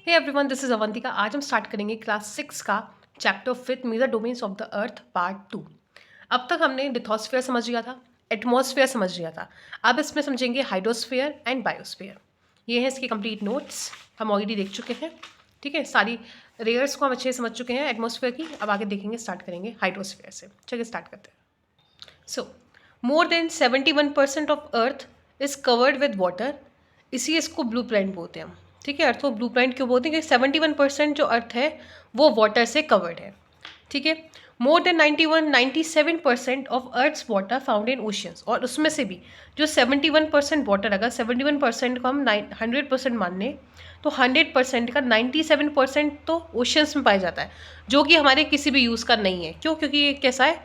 Hey everyone, this is Avantika. आज हम start करेंगे क्लास 6 का chapter 5 major domains of the earth part 2। अब तक हमने लिथोस्फीयर समझ लिया था, एटमॉस्फेयर समझ लिया था। अब इसमें समझेंगे हाइड्रोस्फीयर एंड बायोस्फीयर। ये है इसके कंप्लीट नोट्स, हम ऑलरेडी देख चुके हैं। ठीक है, सारी रेयर्स को हम अच्छे से समझ चुके हैं एटमॉस्फेयर की। अब आगे देखेंगे, स्टार्ट करेंगे हाइड्रोस्फीयर से। चलिए स्टार्ट करते हैं। So more than 71% of earth is covered with water. इसी इसको ब्लू प्रिंट बोलते हैं हम। ठीक है, अर्थ को ब्लू प्रिंट क्यों बोलते हैं? कि 71% जो अर्थ है वो वाटर से कवर्ड है। ठीक है, more than 97% of earth's water found in oceans. और उसमें से भी जो 71% वाटर, अगर 71% को हम 100% मान लें तो 100% का 97% तो ओशियंस में पाया जाता है, जो कि हमारे किसी भी यूज़ का नहीं है। क्यों? क्योंकि ये कैसा है,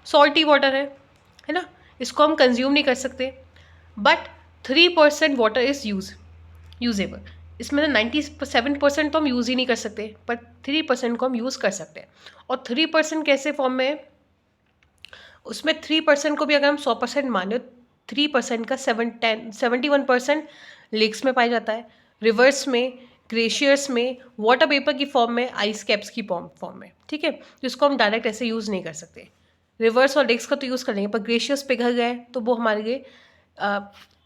सॉल्टी वाटर है ना, इसको हम कंज्यूम नहीं कर सकते। But 3% water is usable. इसमें 97% तो हम यूज़ ही नहीं कर सकते, पर 3% को हम यूज़ कर सकते हैं। और 3% कैसे फॉर्म में है? उसमें 3% को भी अगर हम 100% माने, 3% का 71% लेक्स में पाया जाता है, रिवर्स में, ग्लेशियर्स में, वाटर पेपर की फॉर्म में, आइस कैप्स की फॉर्म में। ठीक है, जिसको हम डायरेक्ट ऐसे यूज़ नहीं कर सकते। रिवर्स और लेक्स का तो यूज़ कर लेंगे, पर ग्लेशियर्स पिघल गए तो वो हमारे लिए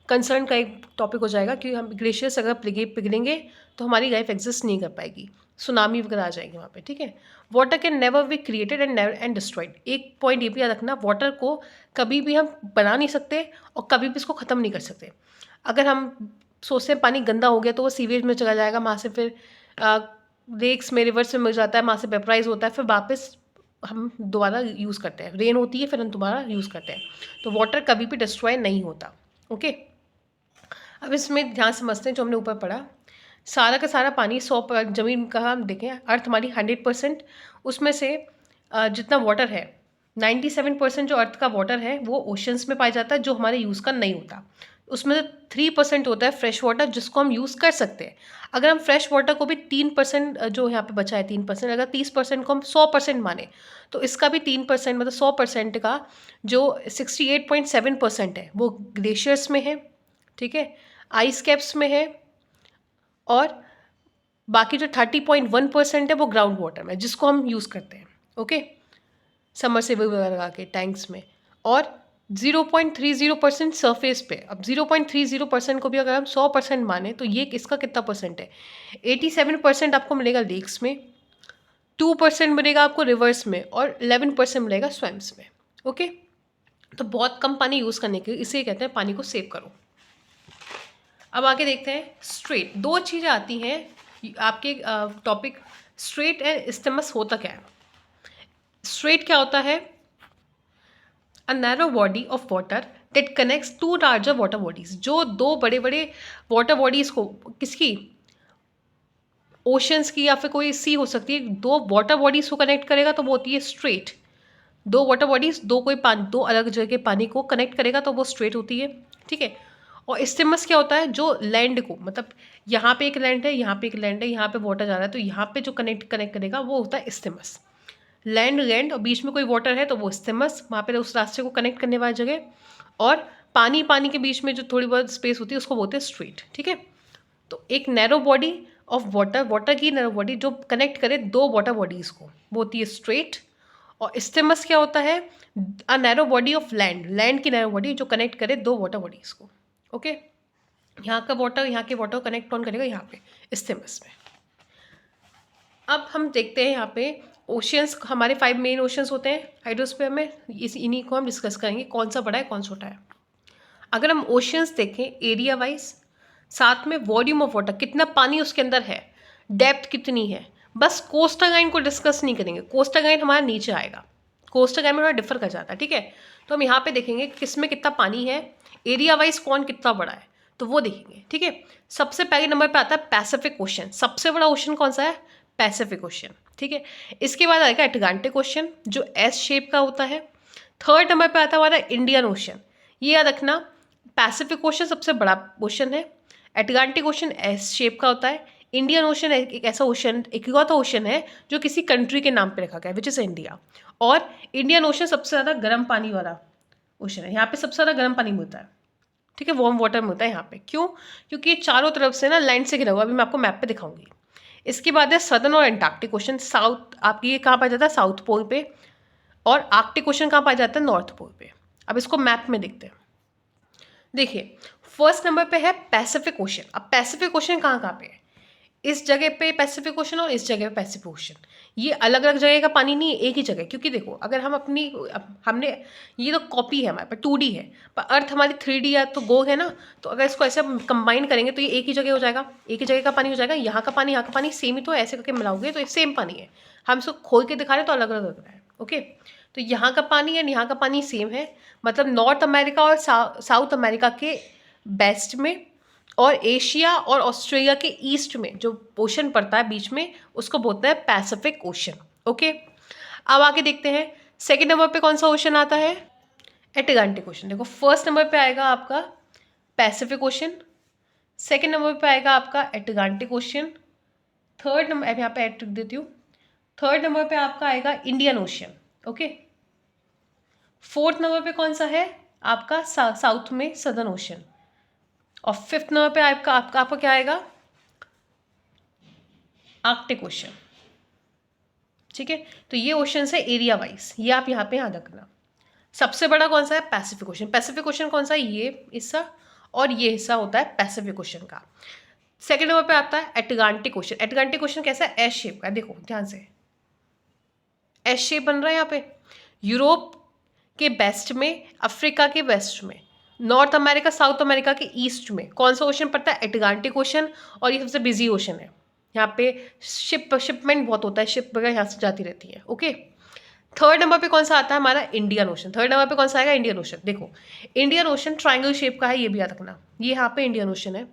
कंसर्न का एक टॉपिक हो जाएगा कि हम ग्लेशियर्स अगर पिघलेंगे तो हमारी लाइफ एग्जिस्ट नहीं कर पाएगी, सुनामी वगैरह आ जाएगी वहाँ पे। ठीक है, water can never be created and destroyed. एक पॉइंट ये भी याद रखना, वाटर को कभी भी हम बना नहीं सकते और कभी भी इसको ख़त्म नहीं कर सकते। अगर हम सोचते हैं पानी गंदा हो गया तो वो सीवेज में चला जाएगा, वहाँ से फिर लेक्स में, रिवर्स में मिल जाता है, वहाँ से वेपराइज होता है, फिर वापस हम दोबारा यूज़ करते हैं। रेन होती है, फिर हम दोबारा यूज़ करते हैं। तो वाटर कभी भी डिस्ट्रॉय नहीं होता। ओके, अब इसमें ध्यान समझते हैं जो हमने ऊपर पढ़ा। सारा का सारा पानी 100 जमीन का हम देखें, अर्थ हमारी 100%, उसमें से जितना वाटर है 97% जो अर्थ का वाटर है वो ओशंस में पाया जाता है, जो हमारे यूज़ का नहीं होता। उसमें से 3% होता है फ्रेश वाटर, जिसको हम यूज़ कर सकते हैं। अगर हम फ्रेश वाटर को भी 3%, जो यहाँ पे बचा है 3%, अगर 30% को हम 100% माने तो इसका भी 3%, मतलब 100% का जो 68.7% है वो ग्लेशियर्स में है। ठीक है, आइस कैप्स में है, और बाकी जो 30.1% है वो ग्राउंड वाटर में, जिसको हम यूज़ करते हैं। ओके, समरसेबल वगैरह लगा के टैंक्स में। और 0.30% सरफेस पे। अब 0.30% को भी अगर हम 100% माने तो ये इसका कितना परसेंट है? 87% आपको मिलेगा लेक्स में, 2% मिलेगा आपको रिवर्स में, और 11% मिलेगा स्वैम्स में। ओके, तो बहुत कम पानी यूज़ करने के, इसे कहते हैं पानी को सेव करो। अब आगे देखते हैं स्ट्रेट। दो चीज़ें आती हैं आपके टॉपिक, स्ट्रेट एंड इस्थिमस होता क्या है? स्ट्रेट क्या होता है? A narrow body of water that connects to larger water bodies. जो दो बड़े बड़े वाटर बॉडीज को, किसकी? ओशंस की, या फिर कोई सी हो सकती है, दो वाटर बॉडीज को कनेक्ट करेगा तो वो होती है स्ट्रेट। दो वाटर बॉडीज, दो अलग जगह के पानी को कनेक्ट करेगा तो वो स्ट्रेट होती है। ठीक है, और इस्थिमस क्या होता है? जो लैंड को, मतलब यहाँ पे एक लैंड है, यहाँ पे एक लैंड है, यहाँ पे वाटर जा रहा है, तो यहाँ पे जो कनेक्ट करेगा वो होता है इस्थिमस। लैंड और बीच में कोई वाटर है तो वो इस्थिमस, वहाँ पे उस रास्ते को कनेक्ट करने वाली जगह। और पानी के बीच में जो थोड़ी बहुत स्पेस होती है उसको बोलते हैं स्ट्रेट। ठीक है, तो एक नैरो बॉडी ऑफ वाटर की नैरो बॉडी जो कनेक्ट करे दो वाटर बॉडीज़ को, वो होती है स्ट्रेट। और इस्थिमस क्या होता है? A narrow body of land की नैरो बॉडी जो कनेक्ट करे दो वाटर बॉडीज़ को। ओके, यहाँ का वाटर यहाँ के वाटर को कनेक्ट कौन करेगा? यहाँ पे इस्थिमस में। अब हम देखते हैं यहाँ पे ओशियंस, हमारे 5 मेन ओशियंस होते हैं हाइड्रोस्फीयर में। इन्हीं को हम डिस्कस करेंगे, कौन सा बड़ा है कौन छोटा है। अगर हम ओशियंस देखें एरिया वाइज, साथ में वॉल्यूम ऑफ वाटर, कितना पानी उसके अंदर है, डेप्थ कितनी है। बस कोस्टल लाइन को डिस्कस नहीं करेंगे, कोस्टल लाइन हमारा नीचे आएगा, कोस्टल लाइन में थोड़ा डिफर कर जाता है। ठीक है, तो हम यहाँ पे देखेंगे किस में कितना पानी है, एरिया वाइज कौन कितना बड़ा है, तो वो देखेंगे। ठीक है, सबसे पहले नंबर पे आता है पैसिफिक ओशन। सबसे बड़ा ओशन कौन सा है? Pacific ocean. ठीक है, इसके बाद आएगा अटलांटिक ओशन जो एस शेप का होता है। थर्ड नंबर पे आता है हमारा इंडियन ओशन। ये याद रखना, पैसिफिक ओशन सबसे बड़ा ओशन है, अटलांटिक ओशन एस शेप का होता है, इंडियन ओशन एक ऐसा ओशन, इकलौता ओशन है जो किसी कंट्री के नाम पे रखा गया है, विच इज़ इंडिया। और इंडियन ओशन सबसे ज़्यादा गर्म पानी वाला ओशन है, यहाँ पे सबसे ज़्यादा गर्म पानी मिलता है। ठीक है, वार्म वाटर मिलता है यहाँ पे। क्यों? क्योंकि ये चारों तरफ से ना लैंड से घिरा हुआ, अभी मैं आपको मैप पे दिखाऊंगी। इसके बाद है सदर्न और एंटार्क्टिक ओशन। साउथ आपकी ये कहाँ पाया जाता है, साउथ पोल पे, और आर्कटिक ओशन कहाँ पाया जाता है, नॉर्थ पोल पे। अब इसको मैप में देखते हैं। देखिए फर्स्ट नंबर पे है पैसिफिक ओशन। अब पैसिफिक ओशन कहाँ कहाँ पे है, इस जगह पे पैसिफिक ओशन और इस जगह पे पैसिफिक ओशन। ये अलग अलग जगह का पानी नहीं है, एक ही जगह। क्योंकि देखो अगर हम हमने ये तो कॉपी है हमारे पास, 2D है, पर अर्थ हमारी 3D है, तो गो है ना। तो अगर इसको ऐसे कंबाइन करेंगे तो ये एक ही जगह हो जाएगा, एक ही जगह का पानी हो जाएगा। यहाँ का पानी यहाँ का पानी सेम ही तो है, ऐसे करके मिलाओगे तो ये सेम पानी है। हम इसको खोल के दिखा रहे हैं तो अलग अलग लग रहा है। ओके, तो यहाँ का पानी एंड यहाँ का पानी सेम है, मतलब नॉर्थ अमेरिका और साउथ अमेरिका के वेस्ट में, और एशिया और ऑस्ट्रेलिया के ईस्ट में जो ओशन पड़ता है बीच में, उसको बोलते हैं पैसिफिक ओशन। ओके, अब आगे देखते हैं सेकंड नंबर पे कौन सा ओशन आता है, एटलांटिक ओशन। देखो फर्स्ट नंबर पे आएगा आपका पैसिफिक ओशन, सेकंड नंबर पे आएगा आपका एटलांटिक ओशन, थर्ड नंबर, अब यहाँ पे ऐड देती हूँ, थर्ड नंबर पे आपका आएगा Indian ocean. Okay, fourth number पे कौन सा है आपका साउथ में सदर्न ओशन, और फिफ्थ नंबर पे आपका क्या आएगा, आर्कटिक ओशन। ठीक है, तो ये ओशन है एरिया वाइज, ये आप यहाँ पे याद रखना। सबसे बड़ा कौन सा है, पैसिफिक ओशन। पैसिफिक ओशन कौन सा है, ये हिस्सा और ये हिस्सा होता है पैसिफिक ओशन का। सेकंड नंबर पे आता है एटलांटिक ओशन। एटलांटिक ओशन कैसा है, एस शेप का, देखो ध्यान से एस शेप बन रहा है यहाँ पे। यूरोप के वेस्ट में, अफ्रीका के वेस्ट में, नॉर्थ अमेरिका साउथ अमेरिका के ईस्ट में कौन सा ओशन पड़ता है, एटलांटिक ओशन। और ये सबसे बिजी ओशन है, यहाँ पे शिपमेंट बहुत होता है, शिप वगैरह यहाँ से जाती रहती है। ओके, थर्ड नंबर पे कौन सा आता है हमारा, इंडियन ओशन। थर्ड नंबर पे कौन सा आएगा, इंडियन ओशन। देखो इंडियन ओशन ट्राइंगल शेप का है, ये भी याद रखना, ये यहाँ पे इंडियन ओशन है।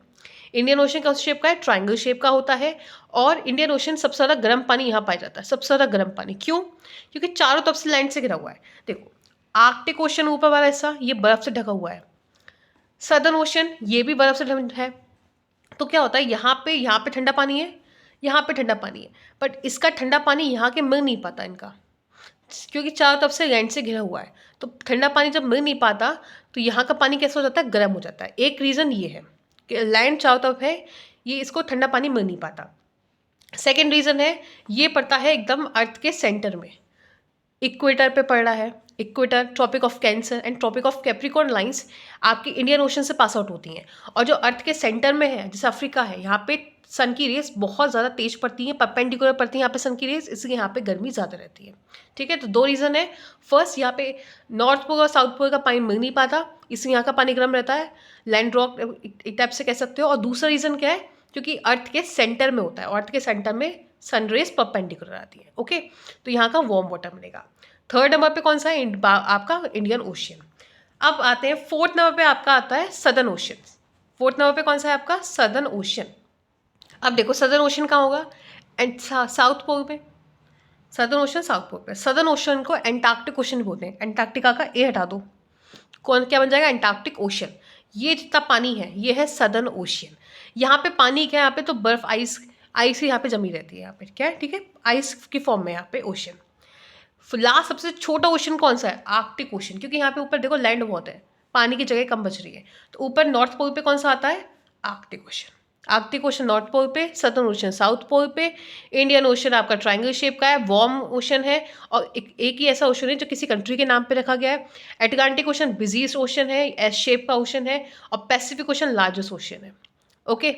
इंडियन ओशन कौन शेप का है, ट्राइंगल शेप का होता है। और इंडियन ओशन सबसे ज़्यादा गर्म पानी यहाँ पाया जाता है, सबसे ज़्यादा गर्म पानी। क्यों, क्योंकि चारों तरफ से लैंड से घिरा हुआ है। देखो आर्कटिक ओशन ऊपर वाला हिस्सा ये बर्फ से ढका हुआ है, सदर्न ओशन ये भी बर्फ से ढका है। तो क्या होता है, यहाँ पे ठंडा पानी है, यहाँ पे ठंडा पानी है, बट इसका ठंडा पानी यहाँ के मिल नहीं पाता इनका, क्योंकि चारों तरफ से लैंड से घिरा हुआ है। तो ठंडा पानी जब मिल नहीं पाता तो यहाँ का पानी कैसा हो जाता है, गर्म हो जाता है। एक रीज़न ये है कि लैंड चारों तरफ है, ये इसको ठंडा पानी मिल नहीं पाता। सेकेंड रीज़न है, ये पड़ता है एकदम अर्थ के सेंटर में, इक्वेटर पे पड़ रहा है। Equator, Tropic of Cancer and Tropic of Capricorn lines आपकी इंडियन ओशन से पास आउट होती हैं। और जो अर्थ के सेंटर में है, जैसे अफ्रीका है, यहाँ पे सन की रेस बहुत ज़्यादा तेज पड़ती हैं, परपेंडिकुलर पड़ती हैं यहाँ पे सन की रेस, इसलिए यहाँ पे गर्मी ज़्यादा रहती है। ठीक है, तो दो रीज़न है। फर्स्ट, यहाँ पे नॉर्थ पोल और साउथ पोल का पानी मिल नहीं पाता, इसलिए यहाँ का पानी गर्म रहता है, लैंड रॉक एक टाइप से कह सकते हो। और दूसरा रीज़न क्या है, क्योंकि अर्थ के सेंटर में होता है, अर्थ के सेंटर में सन रेस परपेंडिकुलर आती है। ओके, तो यहाँ का वार्म वाटर मिलेगा। थर्ड नंबर पे कौन सा है, आपका इंडियन ओशियन। अब आते हैं फोर्थ नंबर पे आपका आता है सदर्न ओशन। फोर्थ नंबर पे कौन सा है आपका, सदर्न ओशन। अब देखो सदर्न ओशन कहाँ होगा, एंड साउथ पोल पे, सदर्न ओशन साउथ पोल पे। सदर्न ओशन को एंटार्क्टिक ओशन बोलते हैं, एंटार्क्टिका का ए हटा दो, कौन क्या बन जाएगा, एंटार्क्टिक ओशन। ये जितना पानी है ये है सदर्न ओशियन। यहाँ पे पानी क्या है, यहाँ पे तो बर्फ, आइस आइस यहाँ पे जमी रहती है, यहाँ पे क्या है, ठीक है, आइस की फॉर्म में यहाँ पे ओशन। लास्ट सबसे छोटा ओशन कौन सा है, आर्कटिक ओशन, क्योंकि यहाँ पे ऊपर देखो लैंड बहुत है, पानी की जगह कम बच रही है। तो ऊपर नॉर्थ पोल पे कौन सा आता है, Arctic Ocean. Arctic Ocean North Pole पे, सदर्न ओशन साउथ पोल पे, इंडियन ओशन आपका ट्राइंगल शेप का है, वार्म ओशन है, और एक ही ऐसा ओशन है जो किसी कंट्री के नाम पे रखा गया है। एटलांटिक ओशन बिजीएस्ट ओशन है, एस शेप का ओशन है, और पैसिफिक ओशन लार्जेस्ट ओशन है। ओके,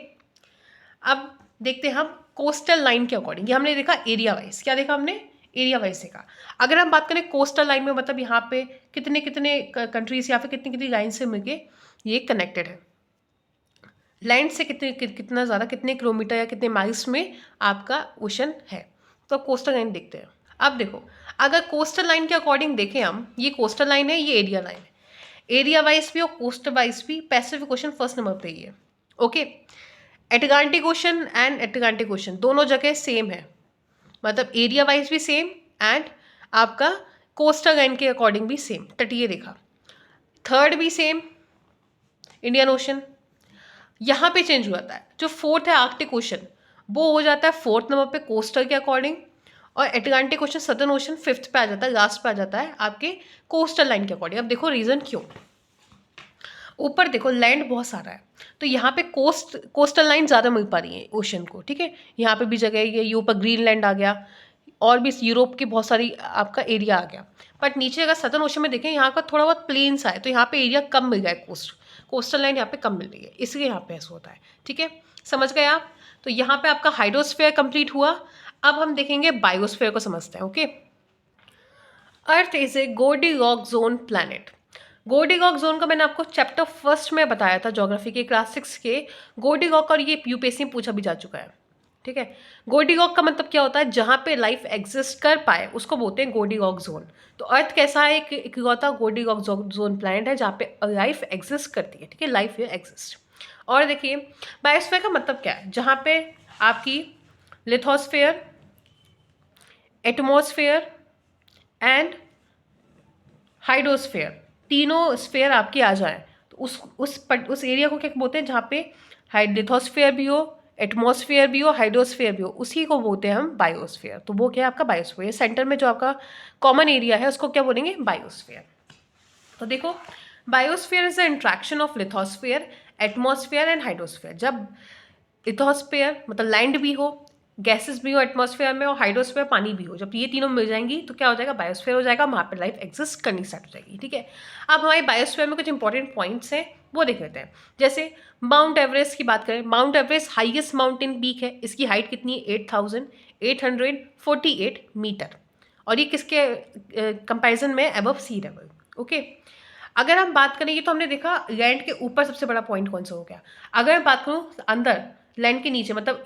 अब देखते हैं हम कोस्टल लाइन के अकॉर्डिंग, ये हमने देखा एरिया वाइज, क्या देखा हमने, एरिया वाइज देखा। अगर हम बात करें कोस्टल लाइन में, मतलब यहाँ पे कितने कितने कंट्रीज या फिर कितनी कितनी लाइन से मिलके ये कनेक्टेड है, लैंड से कितना ज़्यादा, कितने किलोमीटर या कितने माइल्स में आपका ओशन है। तो कोस्टल लाइन देखते हैं। अब देखो अगर कोस्टल लाइन के अकॉर्डिंग देखें हम, ये कोस्टल लाइन है, ये एरिया लाइन है। एरिया वाइज भी और कोस्टल वाइज भी पैसिफिक ओशन फर्स्ट नंबर पे ही है। Okay, Atlantic ocean and Atlantic ocean दोनों जगह सेम है, मतलब एरिया वाइज भी सेम एंड आपका कोस्टल लाइन के अकॉर्डिंग भी सेम, तटीय रेखा। थर्ड भी सेम, इंडियन ओशन। यहाँ पे चेंज हो जाता है, जो फोर्थ है आर्कटिक ओशन, वो हो जाता है फोर्थ नंबर पे कोस्टल के अकॉर्डिंग, और Atlantic ocean southern ocean fifth पे आ जाता है, लास्ट पे आ जाता है आपके कोस्टल लाइन के अकॉर्डिंग। अब देखो रीज़न क्यों, ऊपर देखो लैंड बहुत सारा है, तो यहाँ पे कोस्टल लाइन ज़्यादा मिल पा रही है ओशन को, ठीक है। यहाँ पे भी जगह है, ये ऊपर ग्रीनलैंड आ गया, और भी यूरोप की बहुत सारी आपका एरिया आ गया। बट नीचे अगर सदर्न ओशन में देखें, यहाँ का थोड़ा बहुत प्लेन्स है, तो यहाँ पे एरिया कम मिल रहा है, कोस्टल लाइन यहाँ पे कम मिल रही है, इसलिए यहाँ पे ऐसा होता है, ठीक है। समझ गए आप? तो यहाँ पे आपका हाइड्रोस्फीयर कंप्लीट हुआ। अब हम देखेंगे बायोस्फीयर को समझते हैं, okay. Earth is a Goldilock zone planet. Goldilock zone का मैंने आपको चैप्टर फर्स्ट में बताया था, ज्योग्राफी के क्लास 6 के। गोल्डीलॉक, और ये यूपीएससी में पूछा भी जा चुका है, ठीक है। गोल्डीलॉक का मतलब क्या होता है? जहाँ पे लाइफ एग्जिस्ट कर पाए उसको बोलते हैं गोल्डीलॉक जोन। तो अर्थ कैसा है? एक इकलौता गोल्डीलॉक जोन प्लैनेट है जहाँ पे लाइफ एग्जिस्ट करती है, ठीक है, लाइफ एग्जिस्ट। और देखिए बायोस्फीयर का मतलब क्या है? जहाँ पे आपकी लिथोस्फीयर, एटमॉस्फेयर एंड हाइड्रोस्फीयर, तीनों स्फीयर आपकी आ जाए, तो उस एरिया को क्या बोलते हैं? जहाँ पे लिथोस्फीयर भी हो, एटमॉस्फेयर भी हो, हाइड्रोस्फीयर भी हो, उसी को बोलते हैं हम बायोस्फीयर। तो वो क्या है आपका बायोस्फीयर। सेंटर में जो आपका कॉमन एरिया है उसको क्या बोलेंगे? बायोस्फीयर। तो देखो biosphere is the interaction of lithosphere, atmosphere and hydrosphere. जब लिथोस्फीयर मतलब लैंड भी हो, गैसेस भी हो एटमॉस्फेयर में, और हाइड्रोस्फीयर पानी भी हो, जब ये तीनों मिल जाएंगी तो क्या हो जाएगा? बायोस्फीयर हो जाएगा। वहाँ पर लाइफ एग्जिस्ट करनी स्टार्ट हो जाएगी, ठीक है। अब हमारे बायोस्फीयर में कुछ इंपॉर्टेंट पॉइंट्स हैं, वो देख लेते हैं। जैसे माउंट एवरेस्ट की बात करें, mount Everest highest mountain peak है, इसकी हाइट कितनी है? 8,848 मीटर, और ये किसके कंपैरिजन में? Above sea level, okay. अगर हम बात करें, ये तो हमने देखा लैंड के ऊपर सबसे बड़ा पॉइंट कौन सा हो गया। अगर मैं बात करूँ अंदर लैंड के नीचे, मतलब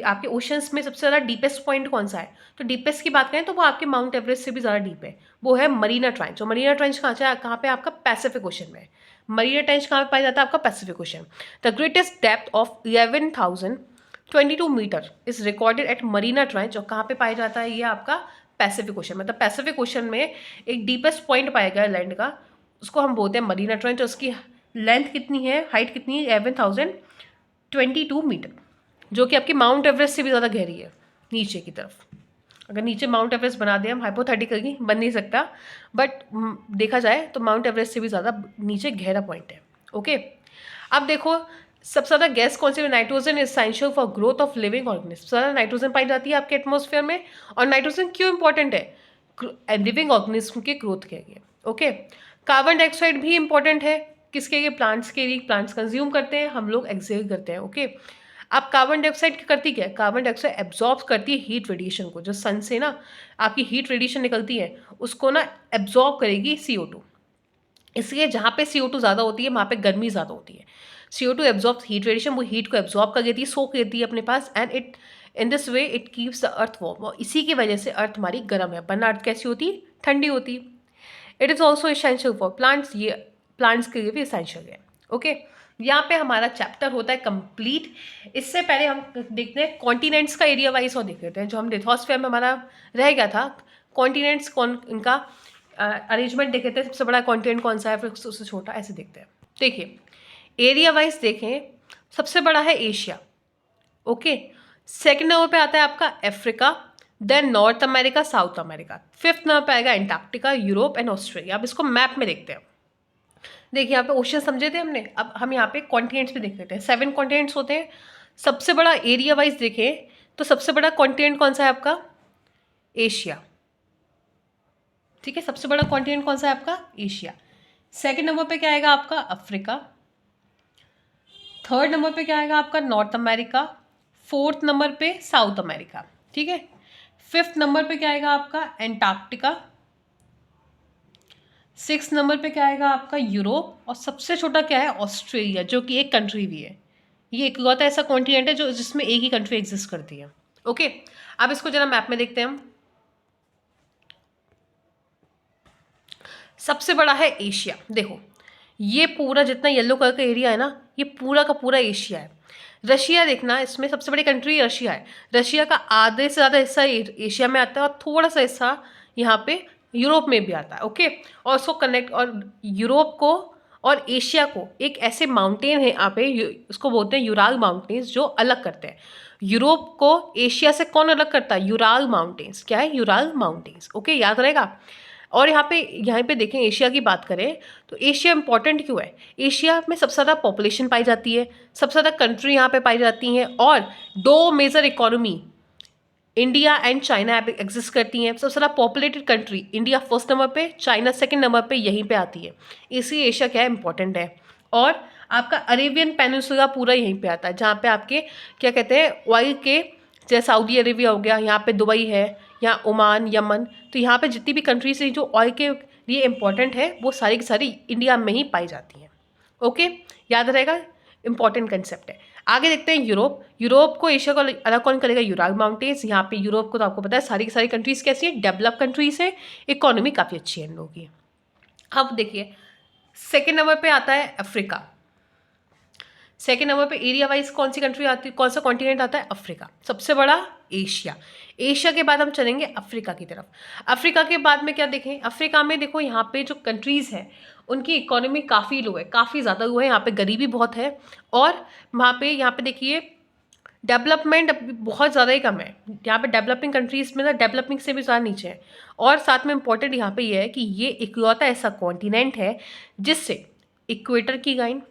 आपके ओशंस में सबसे ज़्यादा डीपेस्ट पॉइंट कौन सा है? तो डीपेस्ट की बात करें तो वो आपके माउंट एवरेस्ट से भी ज़्यादा डीप है, वो है मरीना ट्रांच। और मरीना ट्रांच कहाँ पे? आपका पैसिफिक ओशन में। मरीना ट्रांच कहाँ पे पाया जाता है? आपका Pacific Ocean. The greatest depth of 11,022 metre is recorded at Mariana Trench, और कहाँ पे पाया जाता है? ये आपका पैसिफिक ओशन। मतलब पैसिफिक ओशन में एक डीपेस्ट पॉइंट पाया गया लैंड का, उसको हम बोलते हैं मरीना ट्रेंच। उसकी लेंथ कितनी है, हाइट कितनी है? 11,022 मीटर, जो कि आपकी माउंट एवरेस्ट से भी ज़्यादा गहरी है नीचे की तरफ। अगर नीचे माउंट एवरेस्ट बना दें हम, हाइपोथेटिकली बन नहीं सकता, बट देखा जाए तो माउंट एवरेस्ट से भी ज़्यादा नीचे गहरा पॉइंट है, ओके। अब देखो सबसे ज़्यादा गैस कौन सी? Nitrogen is essential for growth of living organism. सबसे ज़्यादा नाइट्रोजन पाई जाती है आपके एटमॉस्फेयर में, और नाइट्रोजन क्यों इंपॉर्टेंट है? लिविंग ऑर्गेनिज्म के ग्रोथ के लिए, ओके। कार्बन डाइऑक्साइड भी इंपॉर्टेंट है, किसके लिए? प्लांट्स के लिए। प्लांट्स कंज्यूम करते हैं, हम लोग एक्सहेल करते हैं, ओके। अब कार्बन डाइऑक्साइड करती क्या है? कार्बन डाइऑक्साइड एब्जॉर्ब करती है हीट रेडिएशन को, जो सन से ना आपकी हीट रेडिएशन निकलती है उसको ना एब्जॉर्ब करेगी CO2। इसलिए जहाँ पे CO2 ज़्यादा होती है वहाँ पे गर्मी ज़्यादा होती है। CO2 एब्जॉर्ब हीट रेडिएशन, वो हीट को एब्जॉर्ब कर लेती है, सोख लेती है अपने पास, and it in this way it keeps the earth warm. और इसी की वजह से अर्थ हमारी गर्म है, वरना अर्थ कैसी होती? ठंडी होती। It is also essential for plants, ये प्लांट्स के लिए भी इसेंशियल है, ओके। यहाँ पे हमारा चैप्टर होता है कंप्लीट। इससे पहले हम देखते हैं कॉन्टिनेंट्स का एरिया वाइज और देख लेते हैं, जो हम लिथोस्फीयर में हमारा रह गया था। कॉन्टिनेंट्स कौन, इनका अरेंजमेंट देख लेते हैं। सबसे बड़ा कॉन्टिनेंट कौन सा है, फिर उससे छोटा, ऐसे देखते हैं। देखिए एरिया वाइज देखें, सबसे बड़ा है एशिया, ओके। सेकेंड नंबर पे आता है आपका Africa, then North America, South America. Fifth number पे आएगा एंटार्क्टिका, यूरोप एंड ऑस्ट्रेलिया। अब इसको मैप में देखते हैं। देखिए यहाँ पे ओशन समझे थे हमने, अब हम यहाँ पे कॉन्टिनेंट्स भी देख लेते हैं। 7 कॉन्टिनेंट्स होते हैं। सबसे बड़ा एरिया वाइज देखें तो सबसे बड़ा कॉन्टिनेंट कौन सा है आपका? एशिया, ठीक है। सबसे बड़ा कॉन्टिनेंट कौन सा है आपका? एशिया। सेकेंड नंबर पे क्या आएगा आपका? अफ्रीका। थर्ड नंबर पे क्या आएगा आपका? North America. फोर्थ नंबर पे साउथ अमेरिका, ठीक है। फिफ्थ नंबर पे क्या आएगा आपका? एंटार्क्टिका। सिक्स नंबर पे क्या आएगा आपका? यूरोप। और सबसे छोटा क्या है? ऑस्ट्रेलिया, जो कि एक कंट्री भी है। ये इकलौता ऐसा कॉन्टिनेंट है जो जिसमें एक ही कंट्री एग्जिस्ट करती है, ओके। अब इसको जरा मैप में देखते हैं हम। सबसे बड़ा है एशिया। देखो ये पूरा जितना येलो कलर का एरिया है ना, ये पूरा का पूरा एशिया है। रशिया देखना, इसमें सबसे बड़ी कंट्री रशिया है। रशिया का आधे से ज़्यादा हिस्सा एशिया में आता है, और थोड़ा सा हिस्सा यहाँ पे यूरोप में भी आता है, ओके। और उसको कनेक्ट, और यूरोप को और एशिया को एक ऐसे माउंटेन है यहाँ पे, उसको बोलते हैं यूराल माउंटेन्स, जो अलग करते हैं। यूरोप को एशिया से कौन अलग करता है? Ural mountains. क्या है? यूराल माउंटेन्स, ओके, याद रहेगा। और यहाँ पे देखें, एशिया की बात करें तो एशिया इंपॉर्टेंट क्यों है? एशिया में सबसे ज़्यादा पॉपुलेशन पाई जाती है, सबसे ज़्यादा कंट्री यहाँ पे पाई जाती हैं, और 2 major economy India and China exist करती हैं। सबसे ज़्यादा populated country India first number पे, चाइना सेकंड नंबर पे यहीं पे आती है। इसलिए एशिया क्या है, इंपॉर्टेंट है। और आपका अरेबियन पेनिनसुला पूरा यहीं पे आता है, जहाँ पे आपके क्या कहते हैं, ऑयल के, जैसे सऊदी अरेबिया हो गया, यहाँ पे दुबई है, यहाँ ओमान, यमन, तो यहाँ पे जितनी भी कंट्रीज हैं जो ऑयल के लिए इम्पोर्टेंट है, वो सारी की सारी इंडिया में ही पाई जाती हैं। ओके, याद रहेगा, इंपॉर्टेंट कंसेप्ट है। आगे देखते हैं यूरोप। यूरोप को एशिया को अलग कौन करेगा? Ural mountains. यहाँ पे यूरोप को तो आपको पता है सारी की सारी कंट्रीज कैसी है, डेवलप कंट्रीज है, इकोनॉमी काफ़ी अच्छी है इन लोगों की। अब देखिए, सेकेंड नंबर पे आता है अफ्रीका। सेकेंड नंबर पे एरिया वाइज कौन सी कंट्री आती है, कौन सा कॉन्टिनेंट आता है? अफ्रीका। सबसे बड़ा एशिया। एशिया के बाद हम चलेंगे अफ्रीका की तरफ। अफ्रीका के बाद में क्या देखें, अफ्रीका में देखो यहाँ पे जो कंट्रीज़ हैं उनकी इकोनॉमी काफ़ी लो है, काफ़ी ज़्यादा लो है, यहाँ पे गरीबी बहुत है, और यहाँ पे देखिए डेवलपमेंट बहुत ज़्यादा ही कम है। यहाँ पे डेवलपिंग कंट्रीज़ में ना डेवलपिंग से भी ज़्यादा नीचे है। और साथ में इम्पोर्टेंट यहाँ पे ये है कि ये इकलौता ऐसा कॉन्टिनेंट है जिससे इक्वेटर की line,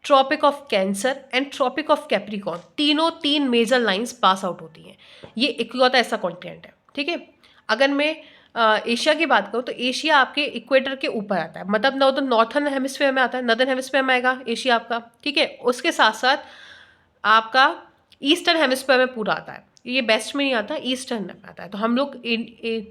Tropic of Cancer and Tropic of Capricorn, तीनों 3 मेजर लाइंस पास आउट होती हैं। ये इकलौता ऐसा कॉन्टिनेंट है, ठीक है। अगर मैं एशिया की बात करूँ तो एशिया आपके इक्वेटर के ऊपर आता है, मतलब ना तो नॉर्थन हेमिस्फीयर में आता है, नॉर्दर्न हेमिस्फीयर में आएगा एशिया आपका, ठीक है। उसके साथ साथ आपका ईस्टर्न हेमिस्फीयर में पूरा आता है, ये वेस्ट में नहीं आता, ईस्टर्न में आता है। तो हम लोग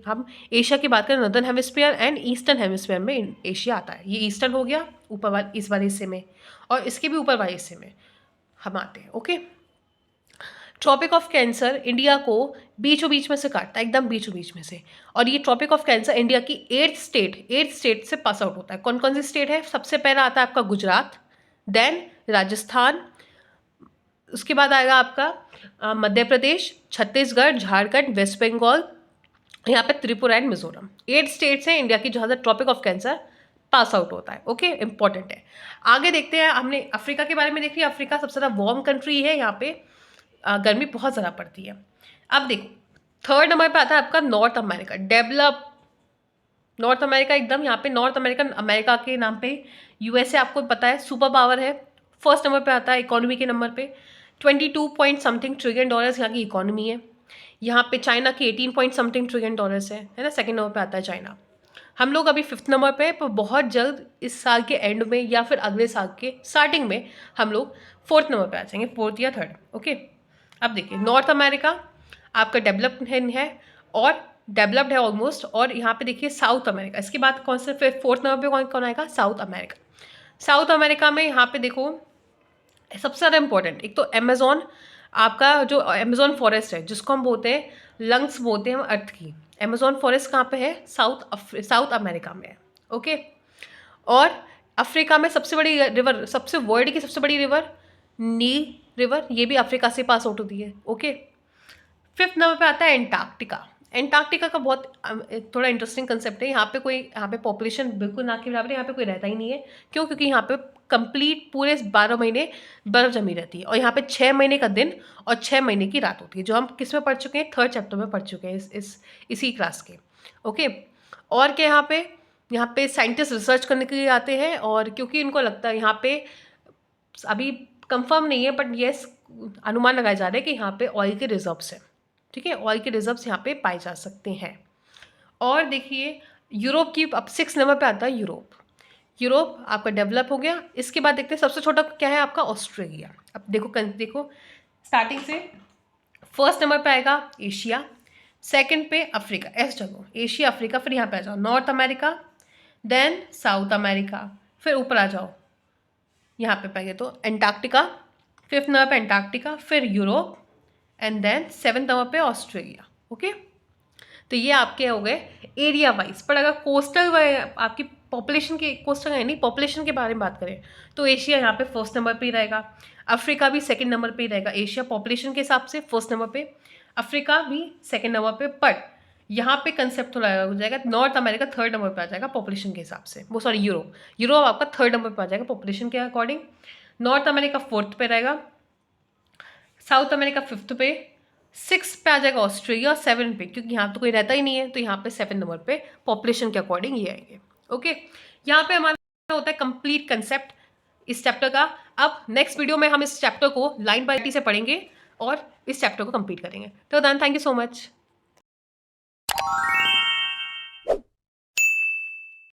हम एशिया की बात करें, northern hemisphere and eastern hemisphere में एशिया आता है। ये ईस्टर्न हो गया ऊपर वाले, इस वाले हिस्से में, और इसके भी ऊपर वाले हिस्से में हम आते हैं। Okay, Tropic of Cancer India को बीचों बीच में से काटता है, एकदम बीचों बीच में से। और ये ट्रॉपिक ऑफ कैंसर इंडिया की 8th स्टेट से पास आउट होता है। कौन कौन सी स्टेट है? सबसे पहला आता है आपका गुजरात, देन राजस्थान, उसके बाद आएगा आपका मध्य प्रदेश, छत्तीसगढ़, झारखंड, वेस्ट बंगाल, यहाँ पे त्रिपुरा एंड मिजोरम। 8 स्टेट्स हैं इंडिया की जहाँ से Tropic of Cancer pass out होता है। ओके, इंपॉर्टेंट है। आगे देखते हैं, हमने अफ्रीका के बारे में देख लिया। अफ्रीका सबसे ज़्यादा वार्म कंट्री है, यहाँ पे गर्मी बहुत ज़्यादा पड़ती है। अब देखो, थर्ड नंबर पे आता है आपका north America, develop north America एकदम। यहाँ पे नॉर्थ अमेरिकन, अमेरिका के नाम पे यूएसए आपको पता है सुपर पावर है। फर्स्ट नंबर पे आता है इकोनॉमी के नंबर पे, 22 पॉइंट समथिंग ट्रिलियन डॉलर्स यहाँ की इकोनॉमी है। यहाँ पे चाइना की 18 पॉइंट समथिंग ट्रिलियन डॉलर्स है ना। सेकंड नंबर पे आता है चाइना। हम लोग अभी 5th नंबर पे, पर बहुत जल्द इस साल के एंड में या फिर अगले साल के स्टार्टिंग में हम लोग 4th नंबर पे आ जाएंगे, 4th या 3rd। ओके, अब देखिए, नॉर्थ अमेरिका आपका डेवलप्ड है और डेवलप्ड है ऑलमोस्ट। और यहाँ पे देखिए साउथ अमेरिका, इसके बाद कौन से, फिर 4th नंबर पे कौन कौन आएगा? South America. साउथ अमेरिका में यहाँ पे देखो सबसे ज़्यादा इंपॉर्टेंट, एक तो अमेजोन, आपका जो अमेजोन फॉरेस्ट है जिसको हम बोलते हैं लंग्स बोलते हैं हम अर्थ की, अमेजोन फॉरेस्ट कहाँ पे है? साउथ अमेरिका में है। ओके, और अफ्रीका में सबसे बड़ी रिवर, सबसे वर्ल्ड की सबसे बड़ी रिवर नील रिवर, ये भी अफ्रीका से पास आउट होती है। ओके, 5th नंबर पे आता है एंटार्क्टिका। एंटार्क्टिका का बहुत थोड़ा इंटरेस्टिंग कंसेप्ट है। यहाँ पे पॉपुलेशन बिल्कुल ना के बराबर है, यहाँ पे कोई रहता ही नहीं है। क्यों? क्योंकि यहाँ पे कंप्लीट पूरे 12 महीने बर्फ जमी रहती है, और यहाँ पे 6 महीने का दिन और 6 महीने की रात होती है, जो हम किस में पढ़ चुके हैं? 3rd चैप्टर में पढ़ चुके हैं इसी क्लास के। ओके, और क्या यहाँ पे साइंटिस्ट रिसर्च करने के लिए आते हैं, और क्योंकि इनको लगता है यहाँ पे अभी कंफर्म नहीं है, बट येस अनुमान लगाए जा रहे हैं कि यहाँ पे ऑयल के रिजर्व्स हैं, ठीक है। ऑयल के रिजर्व्स यहाँ पे पाए जा सकते हैं। और देखिए यूरोप की, अब 6 नंबर पे आता है यूरोप। यूरोप आपका डेवलप हो गया। इसके बाद देखते हैं सबसे छोटा क्या है आपका? ऑस्ट्रेलिया। अब देखो स्टार्टिंग से 1st नंबर पे आएगा एशिया, 2nd पे अफ्रीका, ऐसे चलो एशिया अफ्रीका, फिर यहाँ पे आ जाओ North America, then South America, फिर ऊपर आ जाओ यहाँ पे पाएंगे तो एंटार्क्टिका, 5th नंबर पे एंटार्क्टिका, फिर Europe, and then 7th number पे ऑस्ट्रेलिया। ओके, तो ये आपके हो गए एरिया वाइज। पर अगर कोस्टल आपकी पॉपुलेशन के, कोस्टल है नहीं, पॉपुलेशन के बारे में बात करें तो एशिया यहाँ पे 1st नंबर पे ही रहेगा, अफ्रीका भी 2nd नंबर पे ही रहेगा। एशिया पॉपुलेशन के हिसाब से 1st नंबर पे, अफ्रीका भी 2nd नंबर पे, बट यहाँ पे कंसेप्ट थोड़ा अलग हो जाएगा। नॉर्थ अमेरिका 3rd नंबर पे आ जाएगा पॉपुलेशन के हिसाब से, वो सॉरी यूरोप आपका 3rd नंबर पे आ जाएगा पॉपुलेशन के अकॉर्डिंग, नॉर्थ अमेरिका 4th पे रहेगा, साउथ अमेरिका 5th पे, 6 पे आ जाएगा ऑस्ट्रेलिया, 7 पे क्योंकि यहाँ तो कोई रहता ही नहीं है, तो यहाँ पे 7 नंबर पे पॉपुलेशन के अकॉर्डिंग ये आएंगे। ओके, यहाँ पे हमारा होता है कंप्लीट कंसेप्ट इस चैप्टर का। अब नेक्स्ट वीडियो में हम इस चैप्टर को लाइन बाय से पढ़ेंगे और इस चैप्टर को कंप्लीट करेंगे। तो then thank you so much.